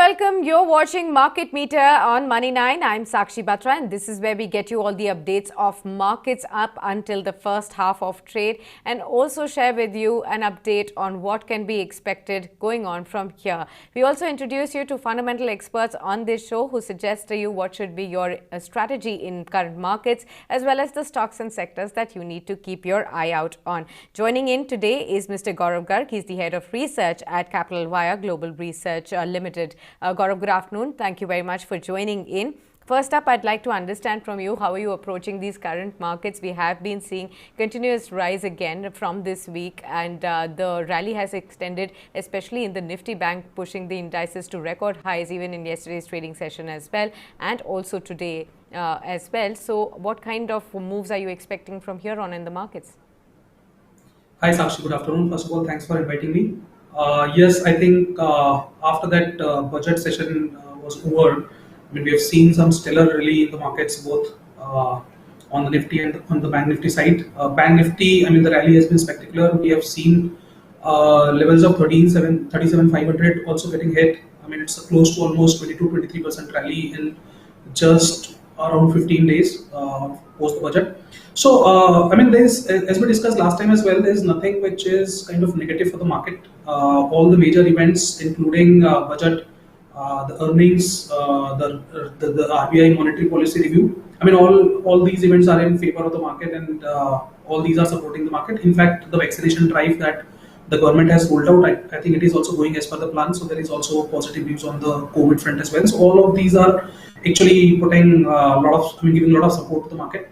welcome. You're watching Market Meter on Money9. I'm Sakshi Batra, and this is where we get you all the updates of markets up until the first half of trade, and also share with you an update on what can be expected going on from here. We also introduce you to fundamental experts on this show who suggest to you what should be your strategy in current markets, as well as the stocks and sectors that you need to keep your eye out on. Joining in today is Mr. Gaurav Garg. He's the head of research at Capital Via Global Research Limited. Gaurav, good afternoon. Thank you very much for joining in. First up, I'd like to understand from you, how are you approaching these current markets? We have been seeing continuous rise again from this week, and the rally has extended, especially in the Nifty Bank, pushing the indices to record highs even in yesterday's trading session as well, and also today as well. So what kind of moves are you expecting from here on in the markets? Hi Sakshi, good afternoon. First of all, thanks for inviting me. Yes, I think after that budget session was over, we have seen some stellar rally in the markets, both on the Nifty and on the Bank Nifty side. Bank Nifty, the rally has been spectacular. We have seen levels of 37,500 also getting hit. It's close to almost 22-23% rally in just around 15 days post the budget. So, there's, as we discussed last time as well, there's nothing which is kind of negative for the market. All the major events, including budget, the earnings, the RBI monetary policy review, all these events are in favor of the market, and all these are supporting the market. In fact, the vaccination drive that the government has rolled out, I think it is also going as per the plan. So there is also positive news on the COVID front as well. So all of these are actually putting giving a lot of support to the market.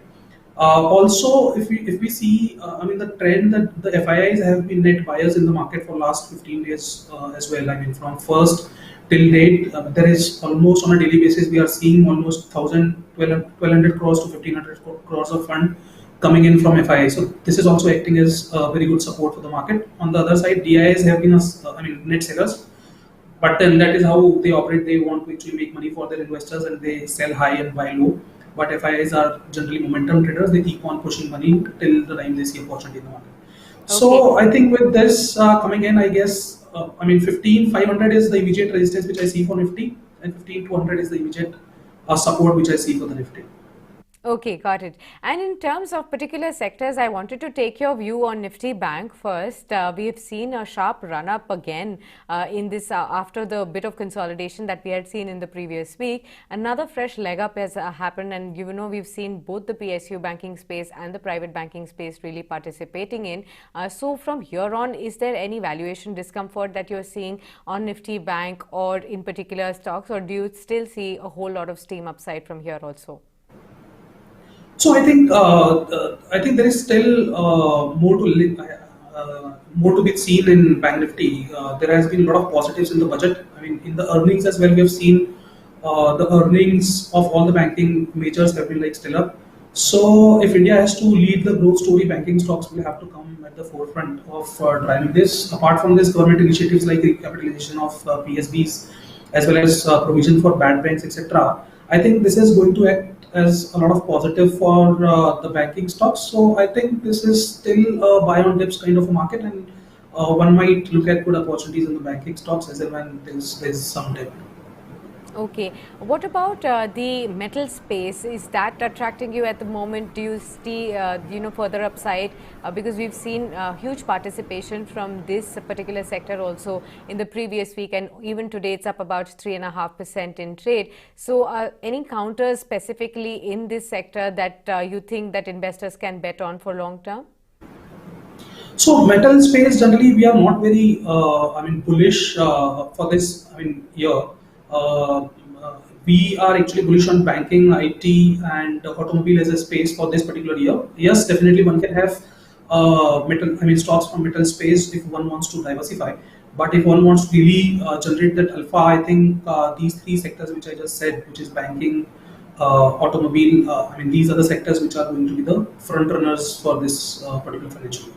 Also, if we see, the trend that the FIIs have been net buyers in the market for last 15 days as well. From first till date, there is almost on a daily basis we are seeing almost 1,200 crores to 1,500 crores of fund coming in from FII. So this is also acting as very good support for the market. On the other side, DIIs have been net sellers, but then that is how they operate. They want to actually make money for their investors, and they sell high and buy low. But FIIs are generally momentum traders. They keep on pushing money till the time they see opportunity in the market. Okay. So I think with this coming in, I guess 15,500 is the immediate resistance which I see for Nifty, and 15,200 is the immediate support which I see for the Nifty. Okay, got it. And in terms of particular sectors, I wanted to take your view on Nifty Bank first. We have seen a sharp run up again in this after the bit of consolidation that we had seen in the previous week. Another fresh leg up has happened, and we've seen both the PSU banking space and the private banking space really participating in. So from here on, is there any valuation discomfort that you're seeing on Nifty Bank or in particular stocks, or do you still see a whole lot of steam upside from here also? So I think there is still more to be seen in Bank Nifty. There has been a lot of positives in the budget. In the earnings as well, we have seen the earnings of all the banking majors have been stellar. So if India has to lead the growth story, banking stocks will have to come at the forefront of driving this. Apart from this, government initiatives like recapitalization of PSBs, as well as provision for bad banks, etc. I think this is going to act as a lot of positive for the banking stocks. So I think this is still a buy on dips kind of a market, and one might look at good opportunities in the banking stocks as when there's some dip. Okay. What about the metal space? Is that attracting you at the moment? Do you see, further upside? Because we've seen huge participation from this particular sector also in the previous week, and even today it's up about 3.5% in trade. So any counters specifically in this sector that you think that investors can bet on for long term? So metal space, generally we are not very bullish for this year. We are actually bullish on banking, IT, and automobile as a space for this particular year. Yes, definitely one can have stocks from metal space if one wants to diversify. But if one wants to really generate that alpha, I think these three sectors which I just said, which is banking, automobile, these are the sectors which are going to be the front runners for this particular financial year.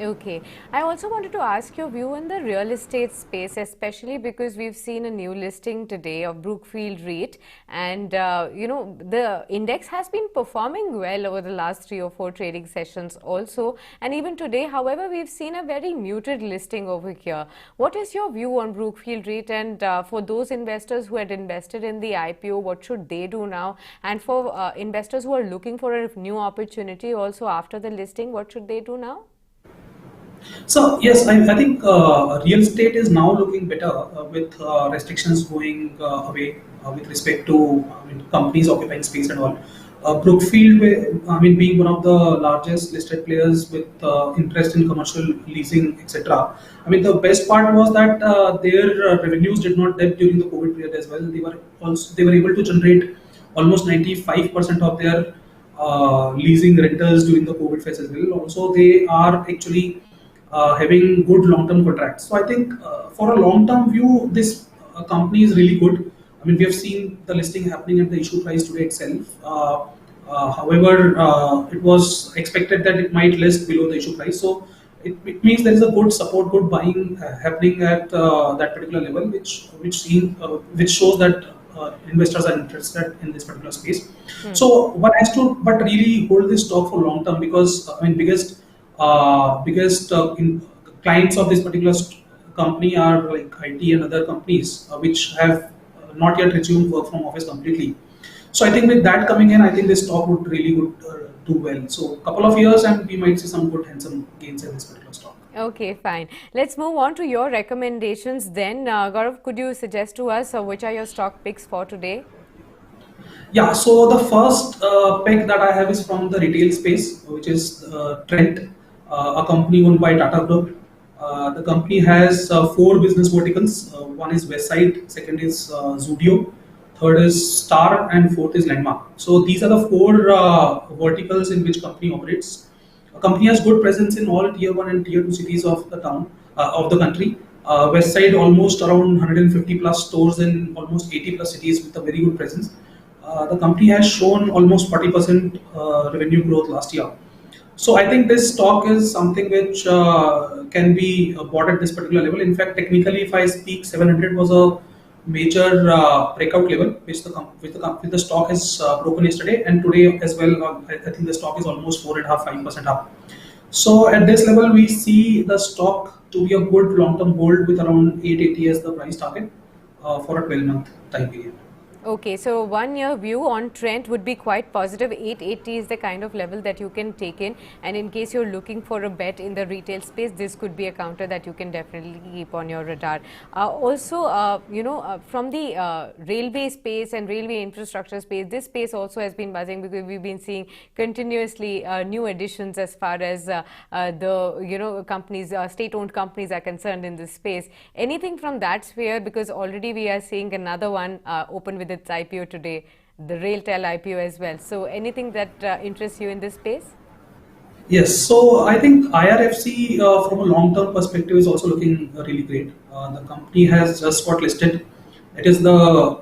Okay. I also wanted to ask your view on the real estate space, especially because we've seen a new listing today of Brookfield REIT, and the index has been performing well over the last 3 or 4 trading sessions also, and even today. However, we've seen a very muted listing over here. What is your view on Brookfield REIT, and for those investors who had invested in the IPO, what should they do now? And for investors who are looking for a new opportunity also after the listing, what should they do now? So yes, I think real estate is now looking better with restrictions going away with respect to companies occupying space and all. Brookfield, being one of the largest listed players with interest in commercial leasing, etc. The best part was that their revenues did not dip during the COVID period as well. They were able to generate almost 95% of their leasing rentals during the COVID phase as well. Also, they are actually having good long-term contracts. So I think for a long-term view, this company is really good. We have seen the listing happening at the issue price today itself. However, it was expected that it might list below the issue price. So it means there is a good support, good buying happening at that particular level, which shows that investors are interested in this particular space. So one has to, but really hold this stock for long term because biggest clients of this particular company are like IT and other companies which have not yet resumed work from office completely. So I think with that coming in, I think this stock would really good do well. So couple of years and we might see some good handsome gains in this particular stock. Okay, fine. Let's move on to your recommendations then. Gaurav, could you suggest to us which are your stock picks for today? Yeah, so the first pick that I have is from the retail space, which is Trent, a company owned by Tata Group. The company has four business verticals. One is Westside, second is Zudio, third is Star, and fourth is Landmark. So these are the four verticals in which company operates. A company has good presence in all tier one and tier two cities of the town of the country. Westside almost around 150 plus stores in almost 80 plus cities with a very good presence. The company has shown almost 40% revenue growth last year. So I think this stock is something which can be bought at this particular level. In fact, technically, if I speak, 700 was a major breakout level, which the stock has broken yesterday and today as well. I think the stock is almost 4.5-5% up. So at this level, we see the stock to be a good long-term hold with around 880 as the price target for a 12-month time period. Okay, so 1 year view on Trent would be quite positive. 880 is the kind of level that you can take in, and in case you're looking for a bet in the retail space, this could be a counter that you can definitely keep on your radar. From the railway space and railway infrastructure space, this space also has been buzzing because we've been seeing continuously new additions as far as the companies, state-owned companies are concerned in this space. Anything from that sphere, because already we are seeing another one open with its IPO today, the Railtel IPO as well. So anything that interests you in this space? Yes, so I think IRFC from a long-term perspective is also looking really great. The company has just got listed. It is the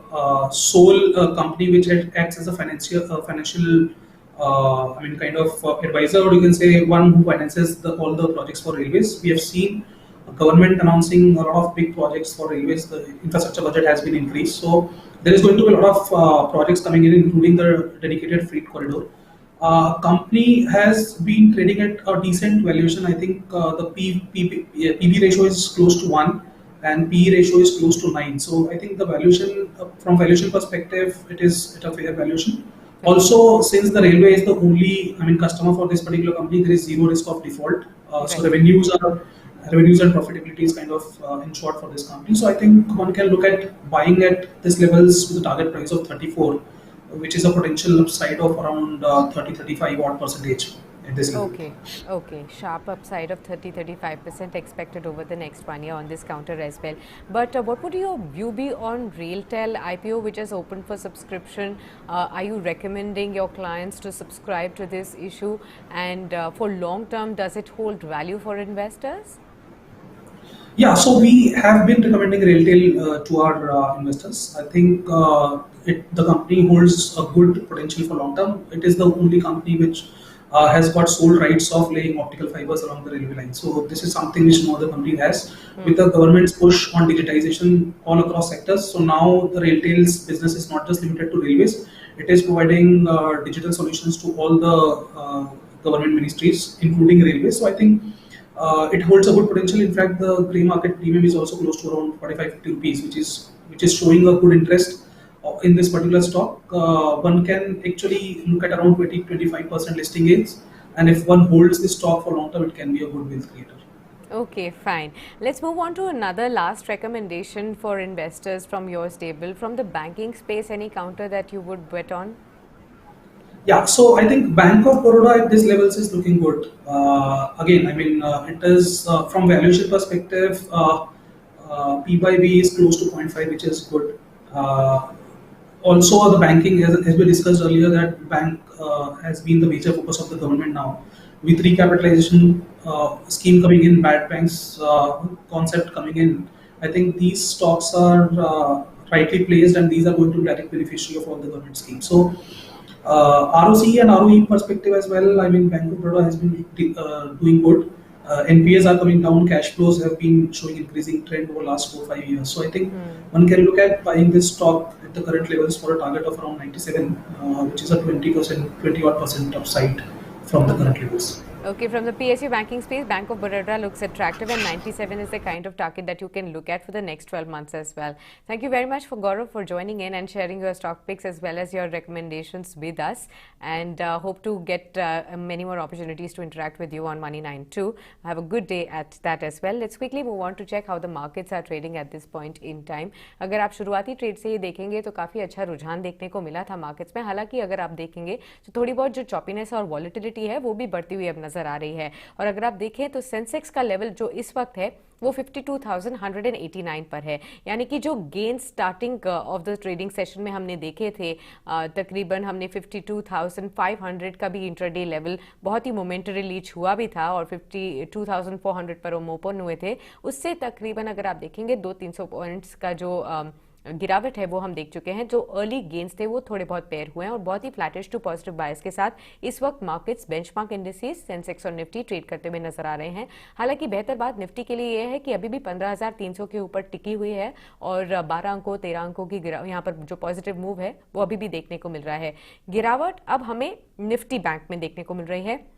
sole company which acts as a financial kind of advisor, or you can say one who finances all the projects for railways. We have seen government announcing a lot of big projects for railways. The infrastructure budget has been increased, so there is going to be a lot of projects coming in, including the dedicated freight corridor. Company has been trading at a decent valuation. I think the PB ratio is close to 1 and PE ratio is close to 9. So I think the valuation, from valuation perspective, it is at a fair valuation. Also, since the railway is the only customer for this particular company, there is zero risk of default. So revenues and profitability is kind of ensured for this company. So I think one can look at buying at this levels with a target price of 34, which is a potential upside of around 30-35 odd percentage at this level. Okay. Sharp upside of 30-35% expected over the next 1 year on this counter as well. But what would your view be on Railtel IPO, which is open for subscription? Are you recommending your clients to subscribe to this issue? And for long term, does it hold value for investors? Yeah, so we have been recommending Railtel to our investors. I think the company holds a good potential for long term. It is the only company which has got sole rights of laying optical fibers along the railway line. So this is something which no other company has. With the government's push on digitization all across sectors, so now the Railtel's business is not just limited to railways. It is providing digital solutions to all the government ministries, including railways. So I think it holds a good potential. In fact, the grey market premium is also close to around 45-50 rupees, which is showing a good interest in this particular stock. One can actually look at around 20-25% listing gains, and if one holds this stock for long term, it can be a good wealth creator. Okay, fine. Let's move on to another last recommendation for investors from your stable. From the banking space, any counter that you would bet on? Yeah, so I think Bank of Baroda at these levels is looking good. Again, I mean, it is from valuation perspective, P by B is close to 0.5, which is good. Also, the banking, as we discussed earlier, that bank has been the major focus of the government now. With recapitalization scheme coming in, bad banks concept coming in, I think these stocks are rightly placed, and these are going to be direct beneficiary of all the government schemes. So, ROCE and ROE perspective as well, I mean, Bank of Baroda has been doing good. NPAs are coming down, cash flows have been showing increasing trend over last 4-5 years. So I think one can look at buying this stock at the current levels for a target of around 97, which is a 20% upside from the current levels. Okay, from the PSU banking space, Bank of Baroda looks attractive, and 97 is the kind of target that you can look at for the next 12 months as well. Thank you very much for Gaurav for joining in and sharing your stock picks as well as your recommendations with us, and hope to get many more opportunities to interact with you on Money9 too. Have a good day at that as well. Let's quickly move on to check how the markets are trading at this point in time. अगर आप शुरुआती trade से ही देखेंगे तो काफ़ी अच्छा रुझान देखने को मिला था मार्केट्स में. हालांकि अगर आप देखेंगे तो थोड़ी बहुत जो चॉपीनेस और वॉलेटिलिटी है वो भी बढ़ती हुई अब नजर आ रही है. और अगर आप देखें तो सेंसेक्स का लेवल जो इस वक्त है वो 52,189 पर है, यानी कि जो gain starting of the trading session में हमने देखे थे, तकरीबन हमने 52,500 का भी इंट्राडे लेवल बहुत ही मोमेंटरीली छुआ भी था और 52,400 पर वो ओपन हुए थे. उससे तकरीबन अगर आप देखेंगे 200-300 पॉइंट्स का जो गिरावट है वो हम देख चुके हैं. जो अर्ली गेन्स थे वो थोड़े बहुत पेयर हुए हैं और बहुत ही फ्लैटिश टू पॉजिटिव बायस के साथ इस वक्त मार्केट्स बेंचमार्क इंडिसेस सेंसेक्स और निफ्टी ट्रेड करते हुए नजर आ रहे हैं. हालांकि बेहतर बात निफ्टी के लिए यह है कि अभी भी 15,300 के ऊपर टिकी हुई है और 12 अंकों 13 अंकों की यहाँ पर जो पॉजिटिव मूव है वो अभी भी देखने को मिल रहा है. गिरावट अब हमें निफ्टी बैंक में देखने को मिल रही है.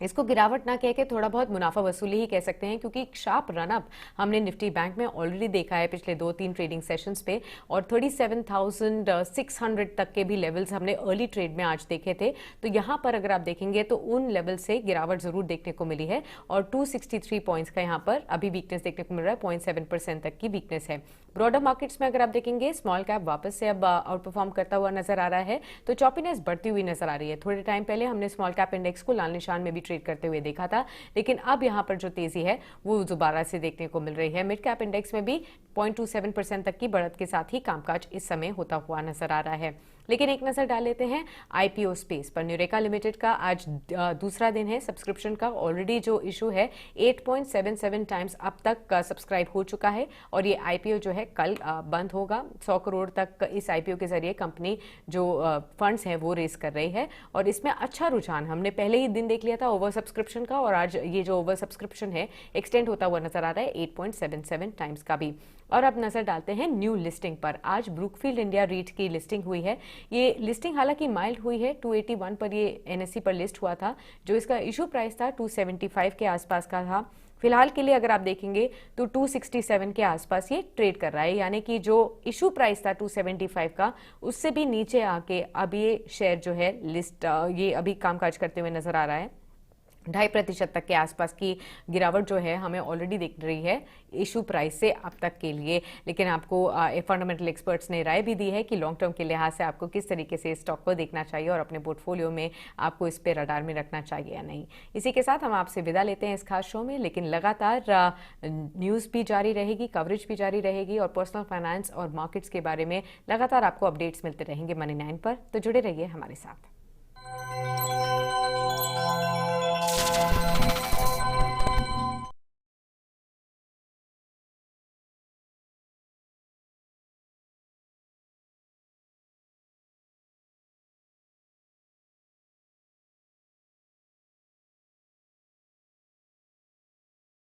इसको गिरावट ना कह के थोड़ा बहुत मुनाफा वसूली ही कह सकते हैं, क्योंकि शार्प रनअप हमने निफ्टी बैंक में ऑलरेडी देखा है पिछले 2-3 ट्रेडिंग सेशंस पे और 37,600 तक के भी लेवल्स हमने अर्ली ट्रेड में आज देखे थे. तो यहाँ पर अगर आप देखेंगे तो उन लेवल से गिरावट जरूर देखने को मिली है और 263 पॉइंट्स का यहाँ पर अभी वीकनेस देखने को मिल रहा है. 0.7% तक की वीकनेस है. ब्रॉडर मार्केट्स में अगर आप देखेंगे स्मॉल कैप वापस से अब आउट परफॉर्म करता हुआ नजर आ रहा है, तो चॉपीनेस बढ़ती हुई नजर आ रही है. थोड़े टाइम पहले हमने स्मॉल कैप इंडेक्स को लाल निशान में भी ट्रेड करते हुए देखा था, लेकिन अब यहां पर जो तेजी है वो दोबारा से देखने को मिल रही है. मिड कैप इंडेक्स में भी 0.27% तक की बढ़त के साथ ही कामकाज इस समय होता हुआ नजर आ रहा है. लेकिन एक नजर डाल लेते हैं आईपीओ स्पेस पर. न्यूरेका लिमिटेड का आज दूसरा दिन है सब्सक्रिप्शन का. ऑलरेडी जो इशू है 8.77 टाइम्स अब तक सब्सक्राइब हो चुका है और ये आईपीओ जो है कल बंद होगा. 100 करोड़ तक इस आईपीओ के जरिए कंपनी जो फंड्स हैं वो रेस कर रही है और इसमें अच्छा रुझान हमने पहले ही दिन देख लिया था ओवर सब्सक्रिप्शन का और आज ये जो ओवर सब्सक्रिप्शन है एक्सटेंड होता हुआ नजर आ रहा है 8.77 टाइम्स का भी. और अब नजर डालते हैं न्यू लिस्टिंग पर. आज ब्रुकफील्ड इंडिया रीट की लिस्टिंग हुई है. ये लिस्टिंग हालांकि माइल्ड हुई है. 281 पर ये एनएससी पर लिस्ट हुआ था. जो इसका इशू प्राइस था 275 के आसपास का था. फिलहाल के लिए अगर आप देखेंगे तो 267 के आसपास ये ट्रेड कर रहा है, यानी कि जो इशू प्राइस था 275 का उससे भी नीचे आके अब ये शेयर जो है लिस्ट ये अभी कामकाज करते हुए नजर आ रहा है. 2.5% तक के आसपास की गिरावट जो है हमें ऑलरेडी दिख रही है इशू प्राइस से अब तक के लिए. लेकिन आपको फंडामेंटल एक्सपर्ट्स ने राय भी दी है कि लॉन्ग टर्म के लिहाज से आपको किस तरीके से स्टॉक को देखना चाहिए और अपने पोर्टफोलियो में आपको इस पे रडार में रखना चाहिए या नहीं. इसी के साथ हम आपसे विदा लेते हैं इस खास शो में, लेकिन लगातार न्यूज़ भी जारी रहेगी, कवरेज भी जारी रहेगी और पर्सनल फाइनेंस और मार्केट्स के बारे में लगातार आपको अपडेट्स मिलते रहेंगे Money9 पर. तो जुड़े रहिए हमारे साथ.